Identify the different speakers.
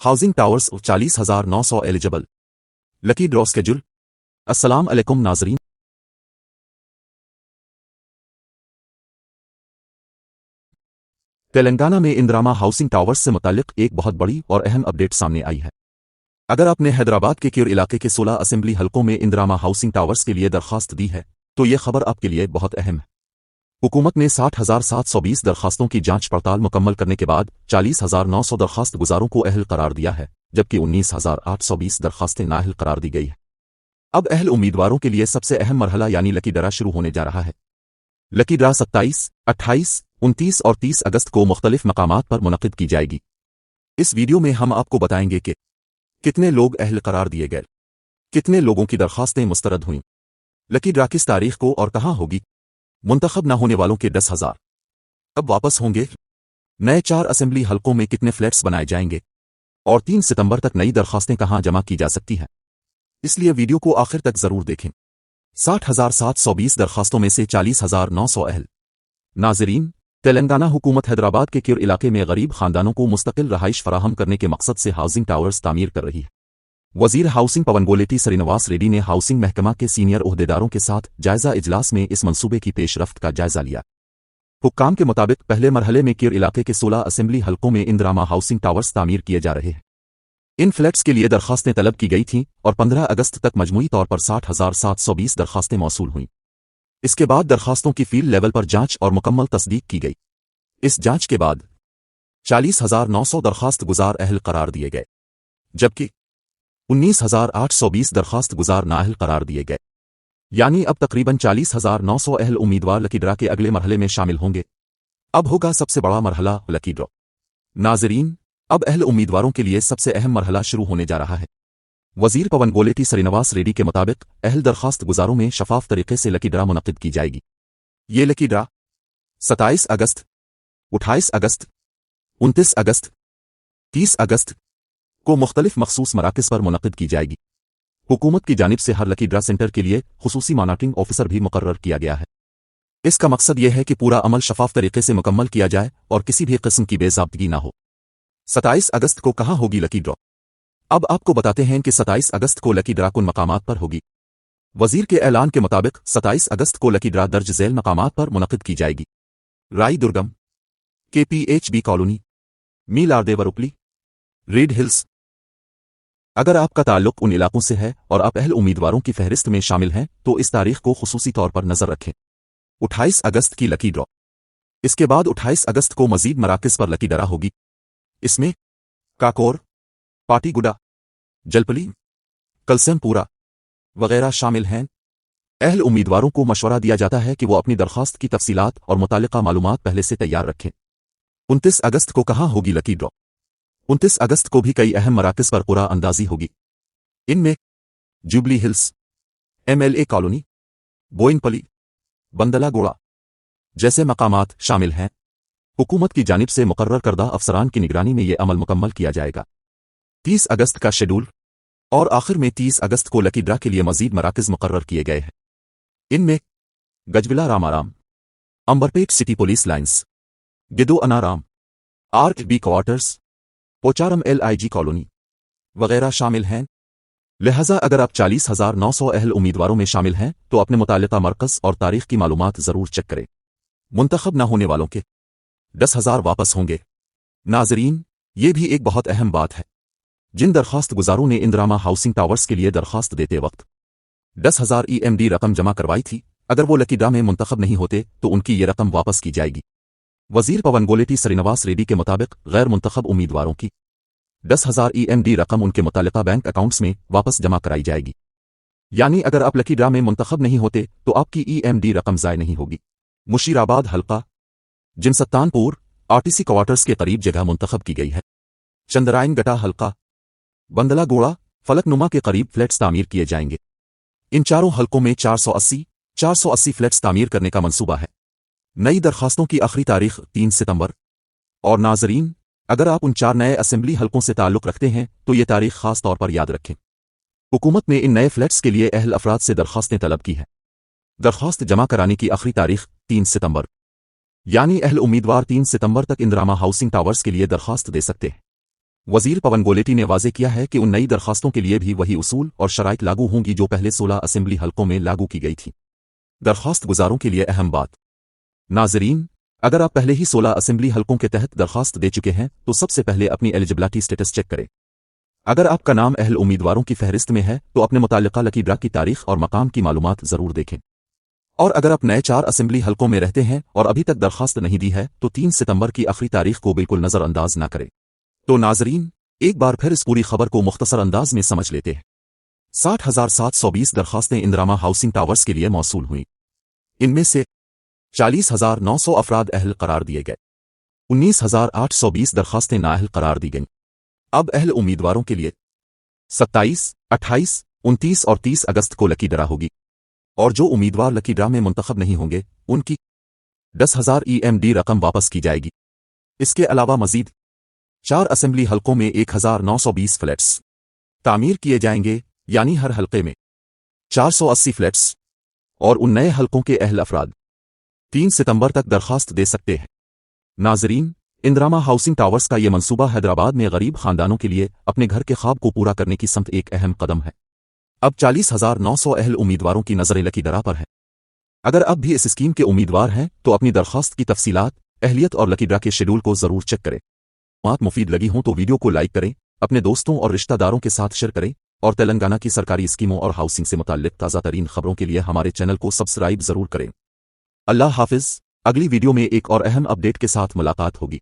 Speaker 1: Housing towers 40,900 eligible. Lucky draw schedule. अस्सलाम अलैकुम नाजरीन। तेलंगाना में इंदिरामा हाउसिंग टावर्स से मुताल्लिक एक बहुत बड़ी और अहम अपडेट सामने आई है। अगर आपने हैदराबाद के क्यूर इलाके के 16 असेंबली हलकों में इंदिरामा हाउसिंग टावर्स के लिए दरखास्त दी है तो ये खबर आपके लिए बहुत अहम है। हुकूमत ने 60,720 दरखास्तों की जांच पड़ताल मुकम्मल करने के बाद 40,900 दरखास्त गुजारों को अहल करार दिया है, जबकि 19,820 दरखास्तें नाअहल करार दी गई है। अब अहल उम्मीदवारों के लिए सबसे अहम मरहला यानी लकी ड्रा शुरू होने जा रहा है। लकी ड्रा 27, 28, 29 और 30 अगस्त को मुख्तलिफ मकामात पर मुनक़िद की जाएगी। इस वीडियो में हम आपको बताएंगे कि कितने लोग अहल करार दिए गए, कितने लोगों की दरखास्तें मुस्तरद हुईं, लकी ड्रा किस तारीख को और कहां होगी, मुंतखब न होने वालों के 10,000 कब वापस होंगे, नए 4 असेंबली हलकों में कितने फ्लैट्स बनाए जाएंगे और 3 सितंबर तक नई दरखास्तें कहां जमा की जा सकती हैं। इसलिए वीडियो को आखिर तक जरूर देखें। 60,720 दरखास्तों में से 40,900 अहल। नाजरीन, तेलंगाना हुकूमत हैदराबाद के क्यूर इलाके में गरीब खानदानों को मुस्तकिल रहाइश फराहम करने के मकसद से हाउसिंग टावर्स तामीर कर रही है। वजीर हाउसिंग पवनगोलेटी श्रीनिवास रेड्डी ने हाउसिंग महकमा के सीनियर ओहदेदारों के साथ जायजा इजलास में इस मंसूबे की पेशरफ्त का जायजा लिया। हुक्काम के मुताबिक पहले मरहले में क्यूर इलाके के 16 असेंबली हलकों में इंदिरामा हाउसिंग टावर्स तामीर किए जा रहे हैं। इन फ्लैट्स के लिए दरखास्तें तलब की गई थीं और 15 अगस्त तक मजमूई तौर पर 60,720 दरखास्तें मौसूल हुईं। इसके बाद दरखास्तों की फील्ड लेवल पर जांच और मुकम्मल तस्दीक की गई। इस जांच के बाद 40,900 दरखास्त गुजार अहल करार दिए गए, जबकि 19,820 दरखास्त गुजार नाअहल करार दिए गए। यानी अब तकरीबन 40,900 अहल उम्मीदवार लकी ड्रा के अगले मरहले में शामिल होंगे। अब होगा सबसे बड़ा मरहला लकी ड्रॉ। नाजरीन, अब अहल उम्मीदवारों के लिए सबसे अहम मरहला शुरू होने जा रहा है। वजीर पवनगोलेटी श्रीनिवास रेड्डी के मुताबिक अहल दरखास्त गुजारों में शफाफ तरीके से लकी ड्रा मुनक़िद की जाएगी। ये लकी ड्रा 27 अगस्त, 28 अगस्त, 29 अगस्त, 30 अगस्त को मुख्तलिफ मखसूस मराकिज़ पर मुनक़िद की जाएगी। हुकूमत की जानिब से हर लकी ड्रा सेंटर के लिए खुसूसी मॉनिटरिंग ऑफिसर भी मुकर्रर किया गया है। इसका मकसद यह है कि पूरा अमल शफाफ तरीके से मुकम्मल किया जाए और किसी भी किस्म की बेज़ाब्तगी ना हो। 27 अगस्त को कहां होगी लकी ड्रॉ? अब आपको बताते हैं कि 27 अगस्त को लकी ड्रा कुन मकामात पर होगी। वजीर के ऐलान के मुताबिक 27 अगस्त को लकी ड्रा दर्ज झेल मकामात पर मुनक़िद की जाएगी। राई दुर्गम, KPHB कॉलोनी, मीलारदेवरुपली, रीड हिल्स। अगर आपका ताल्लुक उन इलाकों से है और आप अहल उम्मीदवारों की फहरिस्त में शामिल हैं तो इस तारीख को खुसूसी तौर पर नजर रखें। 28 अगस्त की लकी ड्रॉ। इसके बाद 28 अगस्त को मजीद मराकिज़ पर लकी ड्रा होगी। इसमें काकोर, पाटीगुडा, जलपली, कलसमपुरा वगैरह शामिल हैं। अहल उम्मीदवारों को मशवरा दिया जाता है कि वो अपनी दरखास्त की तफसीलात और मुतालिका मालूमात पहले से तैयार रखें। 29 अगस्त को कहां होगी लकी ड्रॉ? 29 अगस्त को भी कई अहम मराकिज़ पर कुरा अंदाजी होगी। इनमें jubilee hills, MLA colony, Bowenpally, बंदलागोड़ा जैसे मकामात शामिल हैं। हुकूमत की जानिब से मुकर्रर करदा अफसरान की निगरानी में यह अमल मुकम्मल किया जाएगा। 30 अगस्त का शेड्यूल और आखिर में 30 अगस्त को लकी ड्रा के लिए मजीद मराकिज़ मुकर्रर किए गए हैं। इनमें गजविला रामाराम, अंबरपेट सिटी पुलिस लाइन्स, गिदो अनाराम, RB quarters, Pocharam LIG colony वगैरह शामिल हैं। लिहाजा अगर आप 40,900 अहल उम्मीदवारों में शामिल हैं तो अपने मुतालिका मरकज़ और तारीख की मालूमात ज़रूर चेक करें। मुंतखब न होने वालों के 10,000 वापस होंगे। नाजरीन, ये भी एक बहुत अहम बात है। जिन दरखास्त गुजारों ने इंदिरामा हाउसिंग टावर्स के लिए दरखास्त देते वक्त 10,000 EMD रकम जमा करवाई थी, अगर वो लकी ड्रा में मुंतखब नहीं होते तो उनकी ये रकम वापस की जाएगी। वजीर पवनगोलेटी श्रीनिवास रेड्डी के मुताबिक गैर मुंतखब उम्मीदवारों की 10,000 EMD रकम उनके मुतालिका बैंक अकाउंट्स में वापस जमा कराई जाएगी। यानी अगर आप लकी ड्रा में मुंतखब नहीं होते तो आपकी EMD रकम ज़ाय नहीं होगी। मुशीराबाद हल्का, जिनसत्तानपुर RTC क्वार्टर्स के करीब जगह मुंतखब की गई है। चंद्रायन गटा हल्का, बंदलागोड़ा, फलकनुमा के करीब फ्लैट्स तामीर किए जाएंगे। इन चारों हलकों में 480 फ्लैट्स तामीर करने का मंसूबा है। नई दरखास्तों की आखिरी तारीख 3 सितंबर। और नाजरीन, अगर आप उन 4 नए असेंबली हलकों से ताल्लुक़ रखते हैं तो ये तारीख खास तौर पर याद रखें। हुकूमत ने इन नए फ्लैट्स के लिए अहल अफराद से दरखास्तें तलब की हैं। दरखास्त जमा कराने की आखिरी तारीख 3 सितंबर। यानी अहल उम्मीदवार 3 सितंबर तक इंदिरामा हाउसिंग टावर्स के लिए दरखास्त दे सकते हैं। वजीर पवन गोलेटी ने वाजे किया है कि उन नई दरखास्तों के लिए भी वही उसूल और शराइत लागू होंगी जो पहले 16 असेंबली हलकों में लागू की गई थी। दरखास्त गुजारों के लिए अहम बात। नाजरीन, अगर आप पहले ही 16 असेंबली हलकों के तहत दरखास्त दे चुके हैं तो सबसे पहले अपनी एलिजिबिलिटी स्टेटस चेक करें। अगर आपका नाम अहल उम्मीदवारों की फहरिस्त में है तो अपने मुताल्लिका लकी ड्रा की तारीख और मकाम की मालूमात जरूर देखें। और अगर आप नए 4 असेंबली हलकों में रहते हैं और अभी तक दरखास्त नहीं दी है तो 3 सितंबर की आखिरी तारीख को बिल्कुल नजरअंदाज न करें। तो नाजरीन, एक बार फिर इस पूरी खबर को मुख्तसर अंदाज में समझ लेते हैं। 60,720 दरखास्तें इंदिरामा हाउसिंग टावर्स के लिए मौसूल हुई। इनमें से 40,900 अफराद अहल करार दिए गए। 19,820 दरखास्तें नाअहल करार दी गईं। अब अहल उम्मीदवारों के लिए 27, 28, 29 और 30 अगस्त को लकी ड्रा होगी और जो उम्मीदवार लकी ड्रा में मुंतखब नहीं होंगे उनकी 10,000 EMD रकम वापस की जाएगी। इसके अलावा मजीद 4 असेंबली हलकों में 1,920 फ्लैट्स तामीर किए जाएंगे, यानी हर हलके में 480 फ्लैट्स। और उन नए हलकों के अहल अफराद 3 सितंबर तक दरखास्त दे सकते हैं। नाजरीन, इंदिरामा हाउसिंग टावर्स का ये मंसूबा हैदराबाद में गरीब खानदानों के लिए अपने घर के ख्वाब को पूरा करने की समत एक अहम कदम है। अब 40,900 अहल उम्मीदवारों की नजरें लकी ड्रा पर है। अगर अब भी इस स्कीम के उम्मीदवार हैं तो अपनी दरखास्त की तफसीलात, अहलियत और लकी ड्रा के शेड्यूल को जरूर चेक करें। बात मुफीद लगी हो तो वीडियो को लाइक करें, अपने दोस्तों और रिश्तेदारों के साथ शेयर करें और तेलंगाना की सरकारी स्कीमों और हाउसिंग से मुताल्लिक ताज़ा तरीन खबरों के लिए हमारे चैनल को सब्सक्राइब जरूर करें। अल्लाह हाफिज। अगली वीडियो में एक और अहम अपडेट के साथ मुलाकात होगी।